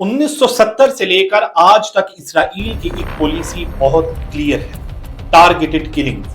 1970 سے لے کر آج تک اسرائیل کی ایک پالیسی بہت کلیئر ہے، ٹارگیٹڈ کلنگز،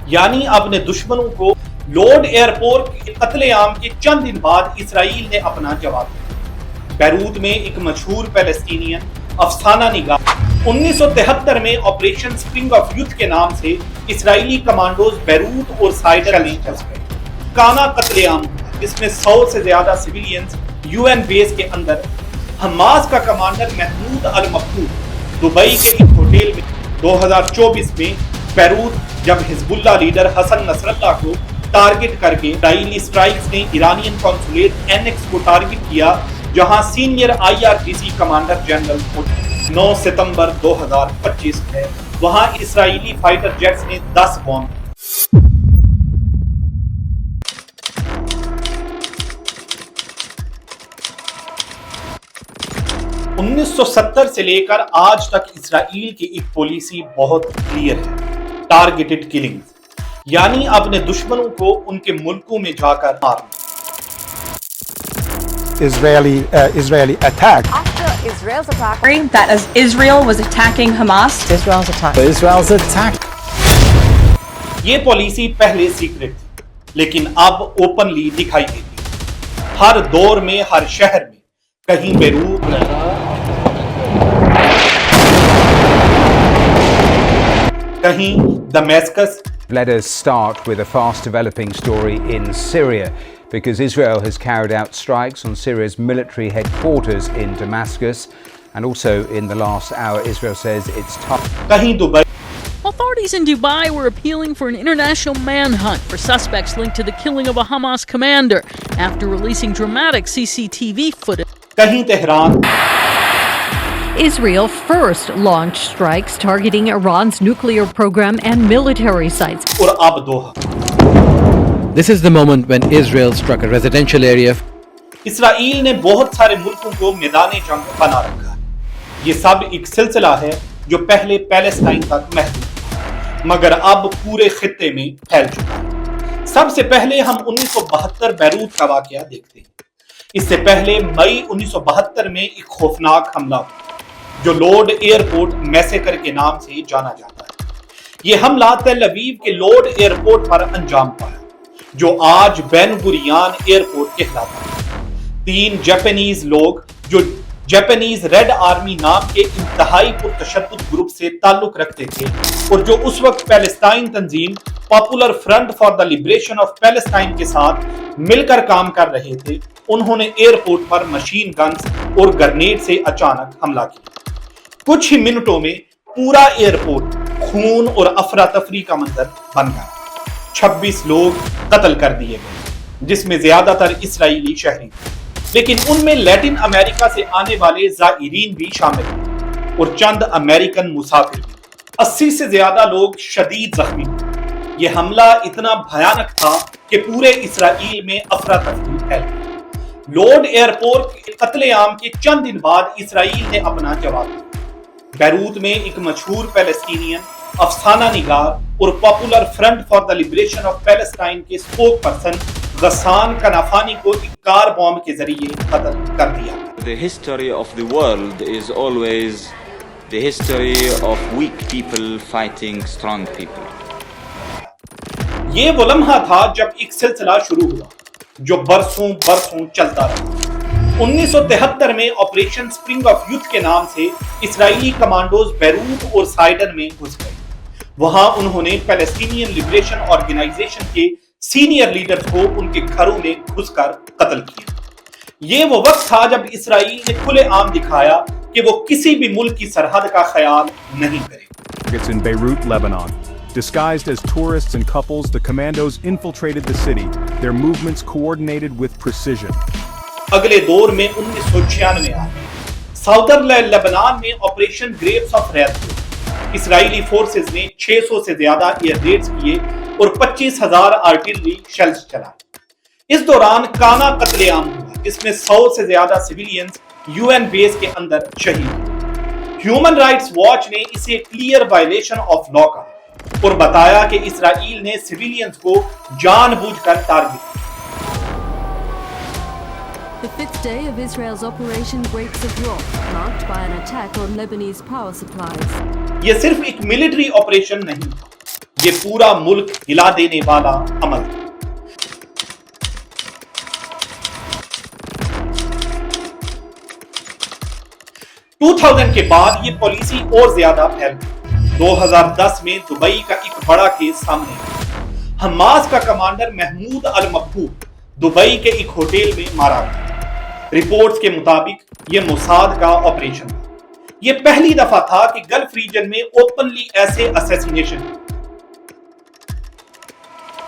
یعنی اپنے دشمنوں کو لوڈ ایئرپورٹ کے قتل عام کے چند دن بعد اسرائیل نے اپنا جواب دیا۔ بیروت میں ایک مشہور فلسطینین افسانہ نگار 1973 میں آپریشن سپرنگ آف یوتھ کے نام سے اسرائیلی کمانڈوز بیروت اور سائڈر میں پھنس گئے۔ کانا قتل عام جس میں 100 سے زیادہ سویلینز UN بیس کے اندر۔ حماس کا کمانڈر محمود المفقود دبئی کے ایک ہوٹل میں 2024 میں بیروت جب حزب اللہ لیڈر حسن نصر اللہ کو ٹارگٹ کر کے اسرائیلی اسٹرائکس نے ایرانین قونصلیٹ NX کو ٹارگٹ کیا، جہاں سینئر IRGC کمانڈر جنرل 9 ستمبر 2025 میں وہاں اسرائیلی فائٹر جیٹس نے 10 بوم 1970 سے لے کر آج تک اسرائیل کی ایک پالیسی بہت کلیئر ہے، ٹارگیٹڈ کلنگز، یعنی اپنے دشمنوں کو ان کے ملکوں میں جا کر مارنا۔ Israeli attack. After Israel's attack, that as Israel was attacking Hamas. Israel's attack. یہ پالیسی پہلے سیکرٹ تھی، لیکن اب اوپنلی دکھائی دیتی، ہر دور میں، ہر شہر میں، کہیں بیروت، کہیں دمیسکس۔ Let us start with a fast developing story in Syria, because Israel has carried out strikes on Syria's military headquarters in Damascus, and also in the last hour Israel says it's tough. کہیں Dubai. Authorities in Dubai were appealing for an international manhunt for suspects linked to the killing of a Hamas commander after releasing dramatic CCTV footage. کہیں Tehran. Israel first launched strikes targeting Iran's nuclear program and military sites. اور اب Doha. This is the moment when Israel struck a residential area. اسرائیل نے بہت سارے ملکوں کو میدان جنگ بنا رکھا ہے۔ یہ سب ایک سلسلہ ہے جو پہلے پیلسٹائن تک محدود تھا، مگر اب پورے خطے میں پھیل چکا ہے۔ سب سے پہلے ہم 1972 بیروت کا واقعہ دیکھتے ہیں۔ اس سے پہلے مئی 1972 میں ایک خوفناک حملہ ہوا جو لوڈ ایئرپورٹ میسیکر کے نام سے جانا جاتا ہے۔ یہ حملہ تل اویو کے لوڈ ایئرپورٹ پر انجام پایا، جو آج بین غوریان ایئرپورٹ کہلاتا ہے۔ 3 جاپانیز لوگ جو جاپانیز ریڈ آرمی نام کے انتہائی پرتشدد گروپ سے تعلق رکھتے تھے اور جو اس وقت پیلسٹائن تنظیم popular front for the liberation of Palestine کے ساتھ مل کر کام کر رہے تھے، انہوں نے ایئرپورٹ پر مشین گنز اور گرنیڈ سے اچانک حملہ کیا۔ کچھ ہی منٹوں میں پورا ایئرپورٹ خون اور افراتفری کا منظر بن گیا۔ 26 لوگ قتل کر دیے گئے، جس میں زیادہ تر اسرائیلی شہری تھے، لیکن ان میں لیٹن امریکہ سے آنے والے زائرین بھی شامل تھے اور چند امریکن مسافر بھی۔ 80 سے زیادہ لوگ شدید زخمی ہوئے۔ یہ حملہ اتنا بھیانک تھا کہ پورے اسرائیل میں افراتفری پھیل گئی۔ لوڈ ایئرپورٹ کے قتل عام کے چند دن بعد اسرائیل نے اپنا جواب دیا۔ بیروت میں ایک مشہور فلسطینین افسانہ نگار اور popular front for the liberation of Palestine کے اسپوک پرسن غسان کنافانی کو ایک کار بوم کے ذریعے قتل کر دیا۔ The history of the world is always the history of weak people fighting strong people. یہ وہ لمحہ تھا جب ایک سلسلہ شروع ہوا جو برسوں چلتا رہا۔ 1973 میں آپریشن سپرنگ آف یوتھ کے نام سے اسرائیلی کمانڈوز بیروت اور سائڈر میں گھس گئے۔ وہاں انہوں نے فلسطینین لبریشن آرگنائزیشن کے سینئر لیڈرز کو ان کے گھروں میں گھس کر قتل کیا۔ یہ وہ وقت تھا جب اسرائیل نے کھلے عام دکھایا کہ وہ کسی بھی ملک کی سرحد کا خیال نہیں کرے۔ It's in Beirut, Lebanon. Disguised as tourists and couples, the commandos infiltrated the city, their movements coordinated with precision. اگلے دور میں 1996 آیا۔ ساؤدرن لبنان میں آپریشن گریپس آف ریتھ میں اسرائیلی فورسز نے 600 سے زیادہ ایئر ریڈز کیے اور 25,000 آرٹلری شیلز چلائے۔ اس دوران کانا قتل عام ہوا، جس میں 100 سے زیادہ سویلینز UN بیس کے اندر شہید ہوئے۔ ہیومن رائٹس واچ نے اسے کلیئر وائلیشن آف لا کہا اور بتایا کہ اسرائیل نے سویلینز کو جان بوجھ کر ٹارگٹ کیا۔ the first day of Israel's Operation Breaks of War, marked by an attack on Lebanese power supplies. یہ صرف ایک ملٹری آپریشن نہیں تھا, یہ پورا ملک ہلا دینے والا عمل تھا. کے بعد یہ پالیسی اور زیادہ پھیل گئی. 2010 میں دبئی کا ایک بڑا کیس سامنے آیا. حماس کا کمانڈر محمود المبہوت دبئی کے ایک ہوٹل میں مارا گیا. رپورٹس کے مطابق یہ موساد کا آپریشن تھا. یہ پہلی دفعہ تھا کہ گلف ریجن میں اوپنلی ایسے assassination.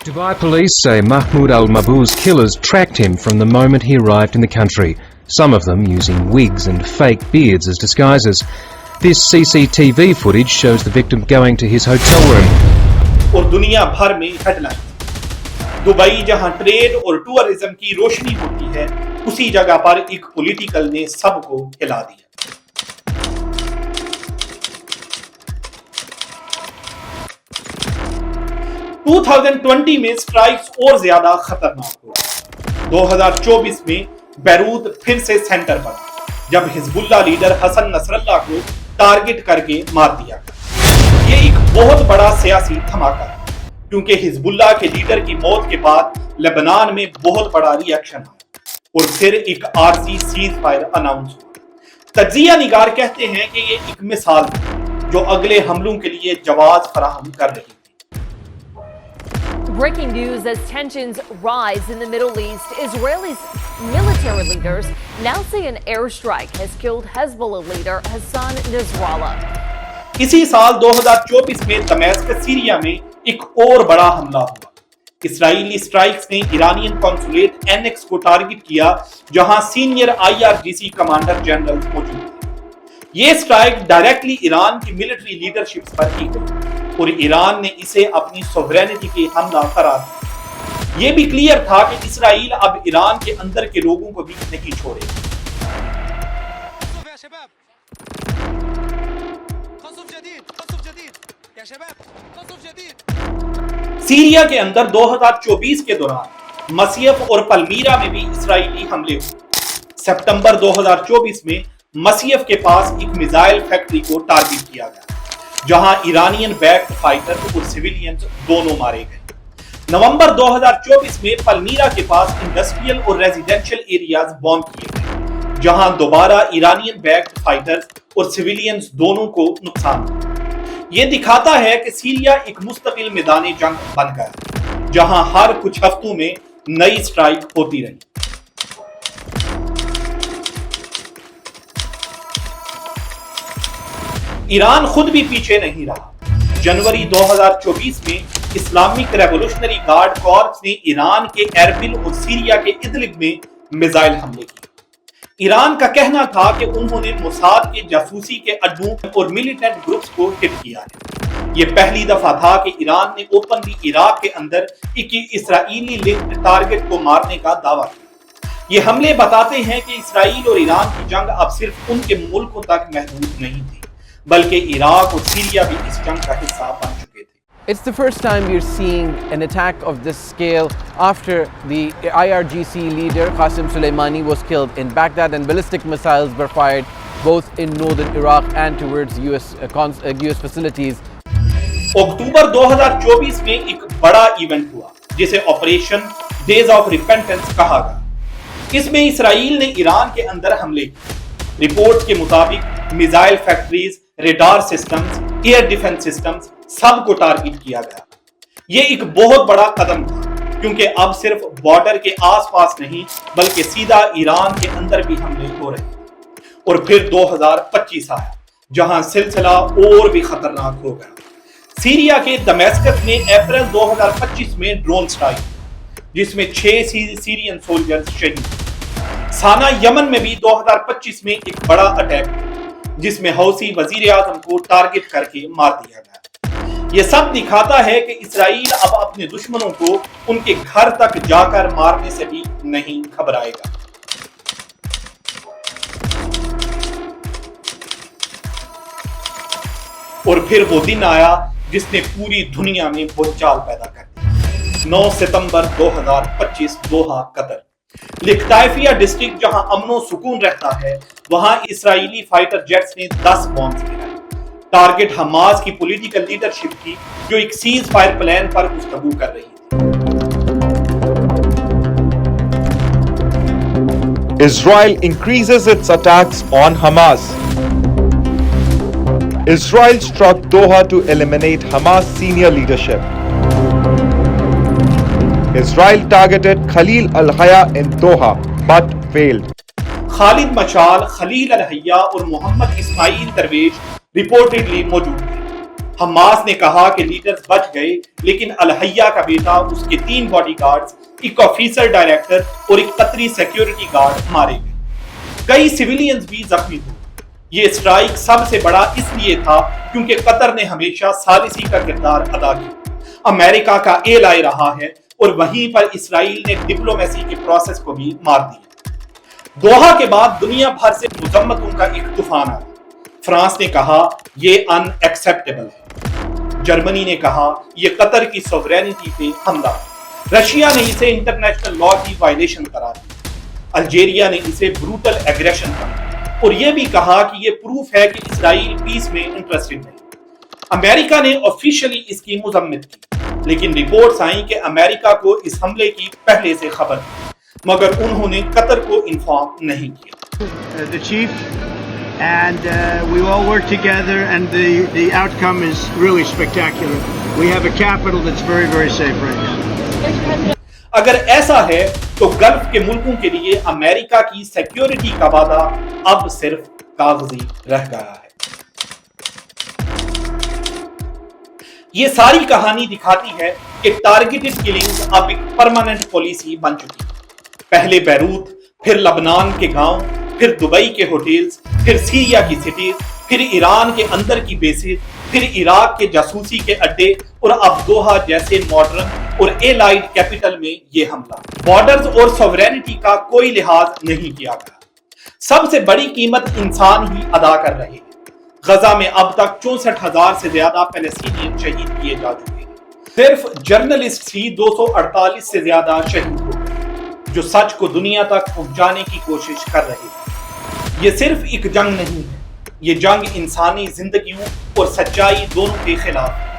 Dubai police say Mahmoud al-Mabhouth's killers tracked him from the moment he arrived in the country, some of them using wigs and fake beards as disguises. This CCTV footage shows the victim going to his hotel room. اور دنیا بھر میں head line. Dubai جہاں trade اور tourism کی روشنی ہوتی ہے, اسی جگہ پر ایک پولیٹیکل نے سب کو ہلا دیا. ٹو 2020 میں سٹرائکس اور زیادہ خطرناک ہوئے. 2024 میں بیروت پھر سے سینٹر پر, جب حزب اللہ لیڈر حسن نصر اللہ کو ٹارگٹ کر کے مار دیا گیا. یہ ایک بہت بڑا سیاسی دھماکہ ہے, کیونکہ حزب اللہ کے لیڈر کی موت کے بعد لبنان میں بہت بڑا ری ایکشن آیا اور پھر ایک عارضی سیز فائر اناؤنس ہوا. تجزیہ نگار کہتے ہیں کہ یہ ایک مثال ہے جو اگلے حملوں کے لیے جواز فراہم کر رہی تھی. Breaking news as tensions rise in the Middle East. Israel's military leaders now say an airstrike has killed Hezbollah leader Hassan Nasrallah. اسی سال 2024 میں دمشق سیریا میں ایک اور بڑا حملہ ہوا. اسرائیلی سٹرائکس نے ایرانین کونسولیٹ اینکس کو ٹارگٹ کیا, جہاں سینئر IRGC کمانڈر جنرل موجود تھے. یہ سٹرائک ڈائریکٹلی ایران کی ملٹری لیڈرشپ پر کی گئی اور ایران نے اسے اپنی سوورینٹی کے حملہ قرار دیا. یہ بھی کلیئر تھا کہ اسرائیل اب ایران کے اندر کے لوگوں کو بھی نہیں چھوڑے. سیریا کے اندر 2024 کے دوران مسیف اور پلمیرا میں بھی اسرائیلی حملے ہوئے. سپتمبر 2024 میں مسیف کے پاس ایک میزائل فیکٹری کو ٹارگٹ کیا گیا, جہاں ایرانین بیکڈ فائٹر اور سیویلینز دونوں مارے گئے. نومبر 2024 میں پلمیرا کے پاس انڈسٹریل اور ریزیڈینشل ایریاز بوم کیے گئے, جہاں دوبارہ ایرانین بیکڈ فائٹرز اور سیویلینز دونوں کو نقصان ہوا. یہ دکھاتا ہے کہ سیریا ایک مستقل میدان جنگ بن گیا, جہاں ہر کچھ ہفتوں میں نئی سٹرائک ہوتی رہی. ایران خود بھی پیچھے نہیں رہا. جنوری 2024 میں اسلامک ریولوشنری گارڈ کارپس نے ایران کے ایربل اور سیریا کے ادلب میں میزائل حملے کیے. ایران کا کہنا تھا کہ انہوں نے موساد کے جاسوسی کے اڈوں اور ملیٹنٹ گروپس کو ہٹ کیا ہے. یہ پہلی دفعہ تھا کہ ایران نے اوپنلی عراق کے اندر ایک اسرائیلی لنکڈ ٹارگٹ کو مارنے کا دعویٰ کیا. یہ حملے بتاتے ہیں کہ اسرائیل اور ایران کی جنگ اب صرف ان کے ملکوں تک محدود نہیں تھی, بلکہ عراق اور سیریا بھی اس جنگ کا حصہ بن چکے تھے. It's the first time we're seeing an attack of this scale after the IRGC leader Qasem Soleimani was killed in Baghdad and ballistic missiles were fired both in northern Iraq and towards US facilities. اکتوبر 2024 میں ایک بڑا event ہوا جسے operation days of repentance کہا گیا. اس میں اسرائیل نے ایران کے اندر حملے کیے. رپورٹس کے مطابق missile factories, radar systems, air defence systems سب کو ٹارگٹ کیا گیا. یہ ایک بہت بڑا قدم تھا, کیونکہ اب صرف بارڈر کے آس پاس نہیں بلکہ سیدھا ایران کے اندر بھی حملے ہو رہے ہیں. اور پھر 2025 آیا, جہاں سلسلہ اور بھی خطرناک ہو گیا. سیریا کے دمشق میں اپریل 2025 میں ڈرون سٹرائک, جس میں 6 سیرین سولجرز شہید. سانا یمن میں بھی 2025 میں ایک بڑا اٹیک, جس میں حوثی وزیر اعظم کو ٹارگٹ کر کے مار دیا گیا. یہ سب دکھاتا ہے کہ اسرائیل اب اپنے دشمنوں کو ان کے گھر تک جا کر مارنے سے بھی نہیں گھبرائے گا. اور پھر وہ دن آیا جس نے پوری دنیا میں بھونچال پیدا کر دی. 9 ستمبر 2025 دوحہ قطر. لکتائفیہ ڈسٹرکٹ جہاں امن و سکون رہتا ہے وہاں اسرائیلی فائٹر جیٹس نے 10 بمز گرائے. ٹارگٹ حماس کی پولیٹیکل لیڈرشپ تھی جو ایک سیز فائر پلان پر گفتگو کر رہی تھی. Israel increases its attacks on Hamas. Israel struck Doha to eliminate Hamas senior leadership. Israel targeted Khalil al-Hayya in Doha but failed. خالد مشال، خلیل الحیہ اور محمد اسماعیل درویش رپورٹڈلی موجود تھے. حماس نے کہا کہ لیڈرز بچ گئے لیکن الحیہ کا بیٹا، اس کے 3 باڈی گارڈز، ایک آفیسر ڈائریکٹر اور ایک قطری سیکیورٹی گارڈ مارے گئے. کئی سویلینز بھی زخمی ہوئے. یہ اسٹرائک سب سے بڑا اس لیے تھا کیونکہ قطر نے ہمیشہ ثالثی کا کردار ادا کیا، امریکہ کا ایلائی رہا ہے اور وہیں پر اسرائیل نے ڈپلومیسی کے پروسیس کو بھی مار دیا. دوحہ کے بعد دنیا بھر سے مذمتوں کا ایک طوفان آیا. فرانس نے کہا یہ ان ایکسیپٹیبل ہے. جرمنی نے کہا یہ قطر کی سوورینٹی پہ حملہ. رشیا نے اسے انٹرنیشنل لا کی وائلیشن قرار دی. الجیریا نے اسے بروٹل ایگریشن کہا اور یہ بھی کہا کہ یہ پروف ہے کہ اسرائیل پیس میں انٹرسٹڈ نہیں. امریکہ نے آفیشلی اس کی مذمت کی لیکن رپورٹس آئیں کہ امریکہ کو اس حملے کی پہلے سے خبر تھی مگر انہوں نے قطر کو انفارم نہیں کیا. The chief and we all work together and the outcome is really spectacular. We have a capital that's very, very safe right now. اگر ایسا ہے تو گلف کے ملکوں کے لیے امریکہ کی سیکیورٹی کا وعدہ اب صرف کاغذی رہ گیا ہے. یہ ساری کہانی دکھاتی ہے کہ ٹارگیٹڈ کلنگ اب ایک پرماننٹ پالیسی بن چکی ہے. پہلے بیروت، پھر لبنان کے گاؤں، پھر دبئی کے ہوٹلز، پھر سیریا کی سٹیز، پھر ایران کے اندر کی بیسز، پھر عراق کے جاسوسی کے اڈے اور اب دوحہ جیسے ماڈرن اور ایلائڈ کیپٹل میں یہ حملہ. بارڈرز اور سوورینٹی کا کوئی لحاظ نہیں کیا گیا. سب سے بڑی قیمت انسان ہی ادا کر رہے ہیں. غزہ میں اب تک 64,000 سے زیادہ فلسطینین شہید کیے جا چکے ہیں. صرف جرنلسٹ ہی 248 سے زیادہ شہید ہو گئے جو سچ کو دنیا تک پہنچانے کی کوشش کر رہے ہیں. یہ صرف ایک جنگ نہیں ہے، یہ جنگ انسانی زندگیوں اور سچائی دونوں کے خلاف ہے.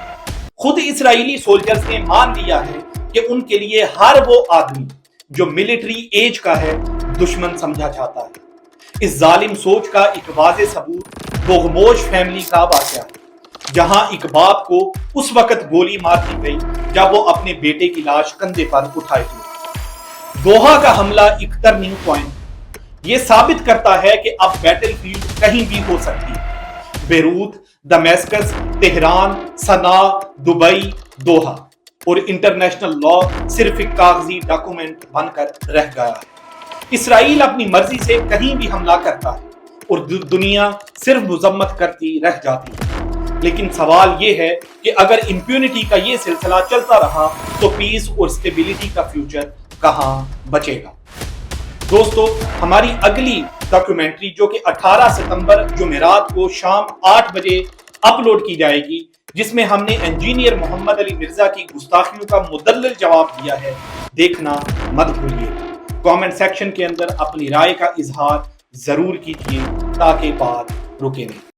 خود اسرائیلی سولجرز نے مان لیا ہے کہ ان کے لیے ہر وہ آدمی جو ملٹری ایج کا ہے دشمن سمجھا جاتا ہے. اس ظالم سوچ کا ایک واضح ثبوت بغموش فیملی کا واقعہ ہے جہاں ایک باپ کو اس وقت گولی مار دی گئی جب وہ اپنے بیٹے کی لاش کندھے پر اٹھائے ہوئے. دوحہ کا حملہ ایک ٹرننگ پوائنٹ. یہ ثابت کرتا ہے کہ اب بیٹل فیلڈ کہیں بھی ہو سکتی ہے. بیروت، دمیسکس، تہران، صنعا، دبئی، دوحہ اور انٹرنیشنل لا صرف ایک کاغذی ڈاکومنٹ بن کر رہ گیا ہے. اسرائیل اپنی مرضی سے کہیں بھی حملہ کرتا ہے اور دنیا صرف مذمت کرتی رہ جاتی ہے. لیکن سوال یہ ہے کہ اگر امپیونٹی کا یہ سلسلہ چلتا رہا تو پیس اور اسٹیبلٹی کا فیوچر کہاں بچے گا؟ دوستو، ہماری اگلی ڈاکیومنٹری جو کہ 18 ستمبر جمعرات کو شام 8 بجے اپلوڈ کی جائے گی، جس میں ہم نے انجینئر محمد علی مرزا کی گستاخیوں کا مدلل جواب دیا ہے، دیکھنا مت بھولیے. کامنٹ سیکشن کے اندر اپنی رائے کا اظہار ضرور کیجیے تاکہ بات رکے نہیں.